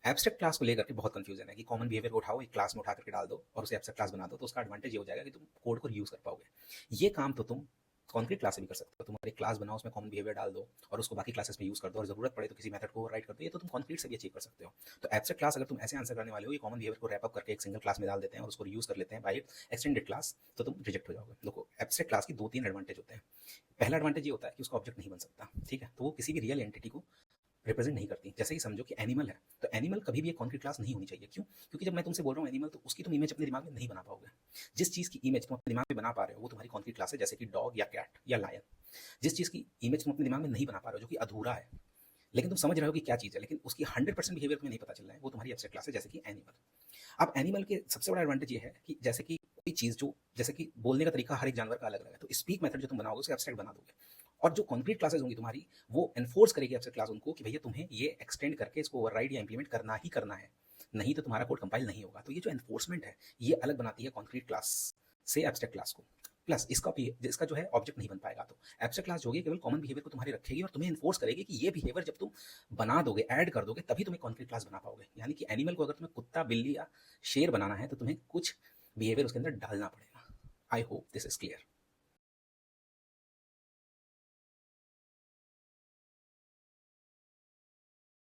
Abstract class को लेकर के बहुत कंफ्यूजन है कि कॉमन बिहेवियर को उठाओ, एक क्लास में उठा करके डाल दो और उसे एब्स्ट्रैक्ट क्लास बना दो, तो उसका एडवांटेज ये हो जाएगा कि तुम कोड को यूज कर पाओगे। ये काम तो तुम कॉन्क्रीट क्लास से भी कर सकते हो। तुम एक क्लास बनाओ, उसमें कॉमन बिहेवियर डाल दो और उसको बाकी क्लासेस में यूज कर दो, और जरूरत पड़े तो किसी मेथड को ओवरराइड कर दो। ये तो तुम कॉन्क्रीट से भी अचीव कर सकते हो। तो एब्स्ट्रैक्ट क्लास अगर तुम ऐसे आंसर करने वाले हो, ये कॉमन बिहेवियर को रैप अप करके एक सिंगल क्लास में डाल देते हैं और उसको यूज कर लेते हैं बाय एक्सटेंडेड क्लास, तो तुम रिजेक्ट हो जाओगे। देखो, एब्स्ट्रैक्ट क्लास की दो तीन एडवांटेज होते हैं। पहला एडवांटेज ये होता है कि उसका ऑब्जेक्ट नहीं बन सकता, ठीक है, तो वो किसी भी रियल एंटिटी को रिप्रेजेंट नहीं करती। जैसे कि समझो कि एनिमल है, तो एनिमल कभी भी एक कॉन्क्रीट क्लास नहीं होनी चाहिए। क्यों? क्योंकि जब मैं तुमसे बोल रहा हूँ एनिमल, तो उसकी तुम इमेज अपने दिमाग में नहीं बना पाओगे। जिस चीज़ की इमेज तुम अपने दिमाग में बना पा रहे हो वो तुम्हारी कॉन्क्रीट क्लास है, जैसे कि डॉग या कैट या लायन। जिस चीज़ की इमेज तुम अपने दिमाग में नहीं बना पा रहे हो, जो कि अधूरा है, लेकिन तुम समझ रहे हो कि क्या चीज़ है, लेकिन उसकी 100% बिहेवियर तुम्हें नहीं पता चल रहा है, वो तुम्हारी एब्स्ट्रैक्ट क्लास है, जैसे कि एनिमल। अब एनिमल के सबसे बड़ा एडवांटेज ये है कि जैसे कि कोई चीज़ जो, जैसे कि बोलने का तरीका हर एक जानवर का अलग अलग है, तो स्पीक मेथड जो तुम बनाओगे उसे एब्स्ट्रैक्ट बना दोगे। और जो कॉन्क्रीट क्लासेस होंगी तुम्हारी, वो एनफोर्स करेगी एब्स्ट्रैक्ट क्लास उनको कि भैया तुम्हें ये एक्सटेंड करके इसको ओवरराइड या इंप्लीमेंट करना ही करना है, नहीं तो तुम्हारा कोड कंपाइल नहीं होगा। तो ये जो एनफोर्समेंट है, ये अलग बनाती है कॉन्क्रीट क्लास से एब्स्ट्रैक्ट क्लास को। प्लस इसका जो है ऑब्जेक्ट नहीं बन पाएगा। तो एब्स्ट्रैक्ट क्लास जो होगी केवल कॉमन बिहेवियर को तुम्हारे रखेगी और तुम्हें इन्फोर्स करेगी कि ये बिहेवियर जब तुम बना दोगे, ऐड कर दोगे, तभी तुम एक कॉन्क्रीट क्लास बना पाओगे। यानी कि एनिमल को अगर तुम्हें कुत्ता, बिल्ली या शेर बनाना है, तो तुम्हें कुछ बिहेवियर उसके अंदर डालना पड़ेगा। I hope this is clear.